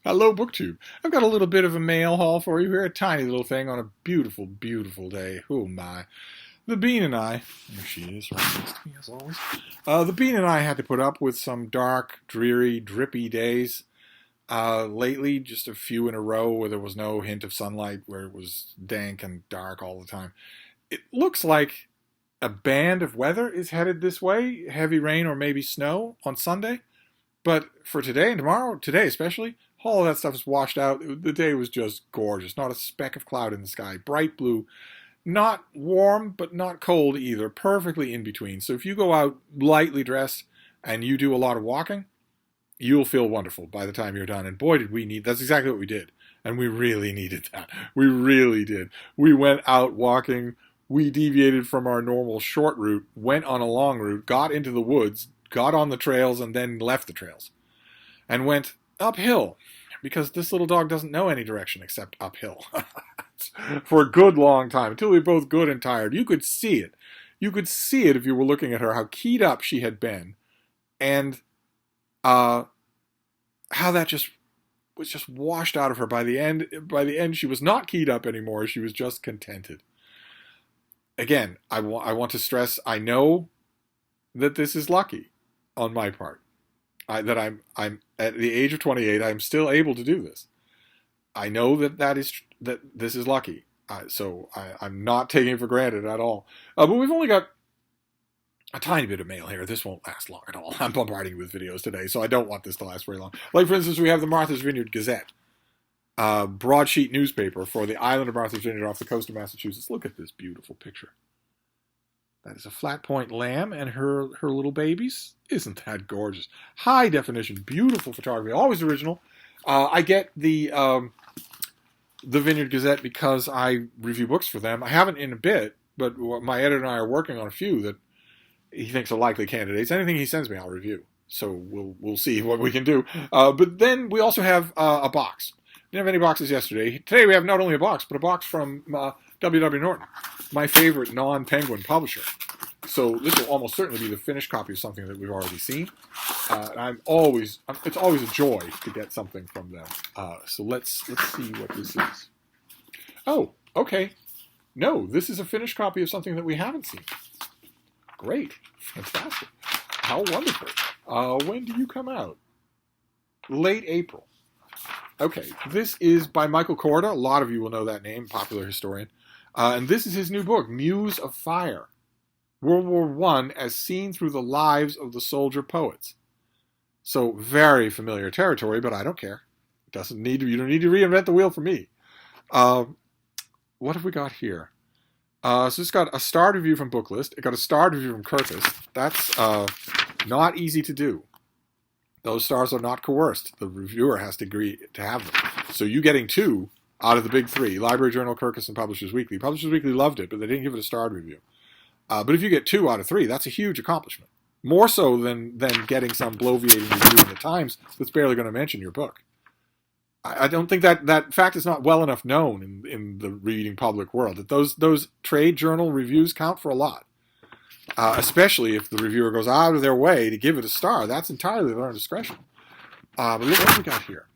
Hello, BookTube. I've got a little bit of a mail haul for you here, a tiny little thing on a beautiful, beautiful day. Oh my. The Bean and I, there she is, right next to me as always. The Bean and I had to put up with some dark, dreary, drippy days lately, just a few in a row where there was no hint of sunlight, where it was dank and dark all the time. It looks like a band of weather is headed this way, heavy rain or maybe snow on Sunday. But for today and tomorrow, today especially, all of that stuff is washed out. The day was just gorgeous. Not a speck of cloud in the sky. Bright blue. Not warm, but not cold either. Perfectly in between. So if you go out lightly dressed and you do a lot of walking, you'll feel wonderful by the time you're done. And boy, did we need, that's exactly what we did. And we really needed that. We really did. We went out walking. We deviated from our normal short route, went on a long route, got into the woods, got on the trails, and then left the trails. And went uphill, because this little dog doesn't know any direction except uphill. For a good long time, until we were both good and tired. You could see it. You could see it if you were looking at her, how keyed up she had been. And how that just was just washed out of her. By the end, she was not keyed up anymore. She was just contented. Again, I want to stress, I know that this is lucky on my part. That I'm at the age of 28, I'm still able to do this. I know that this is lucky. So I'm not taking it for granted at all. But we've only got a tiny bit of mail here. This won't last long at all. I'm bombarding you with videos today, so I don't want this to last very long. Like, for instance, we have the Martha's Vineyard Gazette, broadsheet newspaper for the island of Martha's Vineyard off the coast of Massachusetts. Look at this beautiful picture. That is a flat point lamb and her little babies. Isn't that gorgeous? High definition, beautiful photography, always original. I get the Vineyard Gazette because I review books for them. I haven't in a bit, but my editor and I are working on a few that he thinks are likely candidates. Anything he sends me, I'll review. So we'll see what we can do. But then we also have a box. Didn't have any boxes yesterday. Today we have not only a box, but a box from W.W. Norton, my favorite non-Penguin publisher. So this will almost certainly be the finished copy of something that we've already seen. It's always a joy to get something from them. So let's see what this is. Oh, okay. No, this is a finished copy of something that we haven't seen. Great. Fantastic. How wonderful. When do you come out? Late April. Okay, this is by Michael Korda. A lot of you will know that name, popular historian. And this is his new book, Muse of Fire, World War I as seen through the lives of the soldier poets. So very familiar territory, but I don't care. You don't need to reinvent the wheel for me. What have we got here? So it's got a starred review from Booklist. It got a starred review from Kirkus. That's not easy to do. Those stars are not coerced. The reviewer has to agree to have them. So you getting 2 out of the big 3, Library Journal, Kirkus, and Publishers Weekly. Publishers Weekly loved it, but they didn't give it a starred review. But if you get 2 out of 3, that's a huge accomplishment. More so than getting some bloviating review in the Times that's barely going to mention your book. I don't think that fact is not well enough known in the reading public world, that those trade journal reviews count for a lot. Especially if the reviewer goes out of their way to give it a star. That's entirely their own discretion. But look what we got here.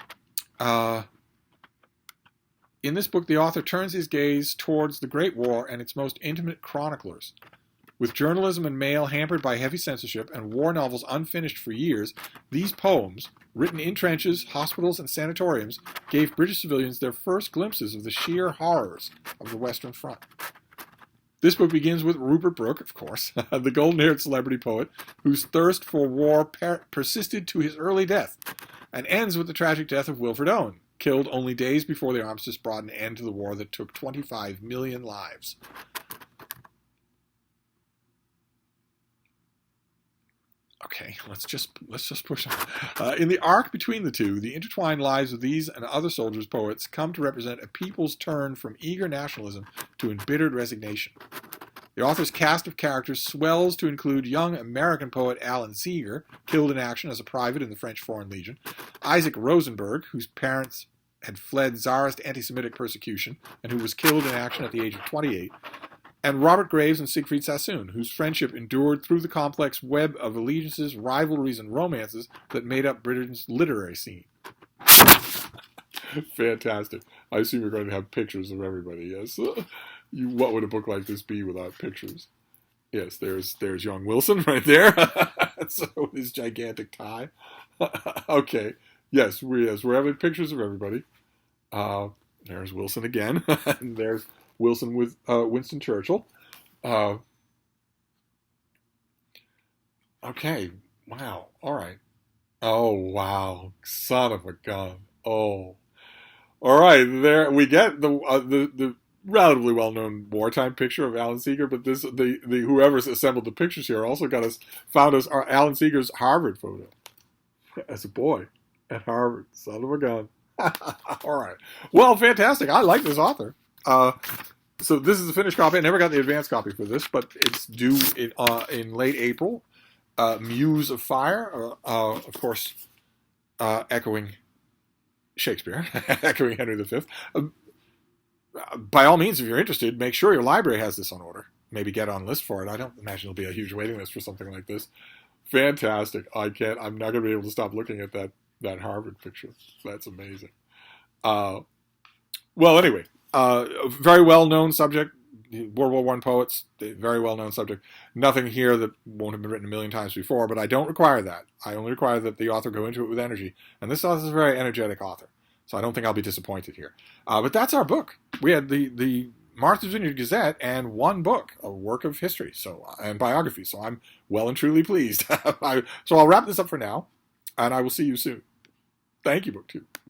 In this book, the author turns his gaze towards the Great War and its most intimate chroniclers. With journalism and mail hampered by heavy censorship and war novels unfinished for years, these poems, written in trenches, hospitals, and sanatoriums, gave British civilians their first glimpses of the sheer horrors of the Western Front. This book begins with Rupert Brooke, of course, the golden-haired celebrity poet whose thirst for war persisted to his early death, and ends with the tragic death of Wilfred Owen, killed only days before the armistice brought an end to the war that took 25 million lives. Okay, let's just push on. In the arc between the two, the intertwined lives of these and other soldiers' poets come to represent a people's turn from eager nationalism to embittered resignation. The author's cast of characters swells to include young American poet Alan Seeger, killed in action as a private in the French Foreign Legion, Isaac Rosenberg, whose parents had fled Tsarist anti-Semitic persecution and who was killed in action at the age of 28, and Robert Graves and Siegfried Sassoon, whose friendship endured through the complex web of allegiances, rivalries, and romances that made up Britain's literary scene. Fantastic. I assume you're going to have pictures of everybody, yes? What would a book like this be without pictures? Yes, there's young Wilson right there. So with his gigantic tie. Okay. We're having pictures of everybody. Uh, there's Wilson again. And there's Wilson with Winston Churchill. Uh, okay. Wow. All right. Oh wow. Son of a gun. Oh. All right. There we get the relatively well known wartime picture of Alan Seeger, but the whoever's assembled the pictures here also found us our Alan Seeger's Harvard photo as a boy at Harvard. Son of a gun. All right. Well, fantastic. I like this author. So this is the finished copy. I never got the advanced copy for this, but it's due in late April. Muse of Fire, of course, echoing Shakespeare, echoing Henry V. By all means, if you're interested, make sure your library has this on order. Maybe get on list for it. I don't imagine there'll be a huge waiting list for something like this. Fantastic. I'm not going to be able to stop looking at that Harvard picture. That's amazing. Well, anyway, a very well-known subject, World War I poets, very well-known subject. Nothing here that won't have been written a million times before, but I don't require that. I only require that the author go into it with energy. And this author is a very energetic author, so I don't think I'll be disappointed here. But that's our book. We had the Martha's Vineyard Gazette and one book, a work of history and biography, so I'm well and truly pleased. So I'll wrap this up for now, and I will see you soon. Thank you, BookTube.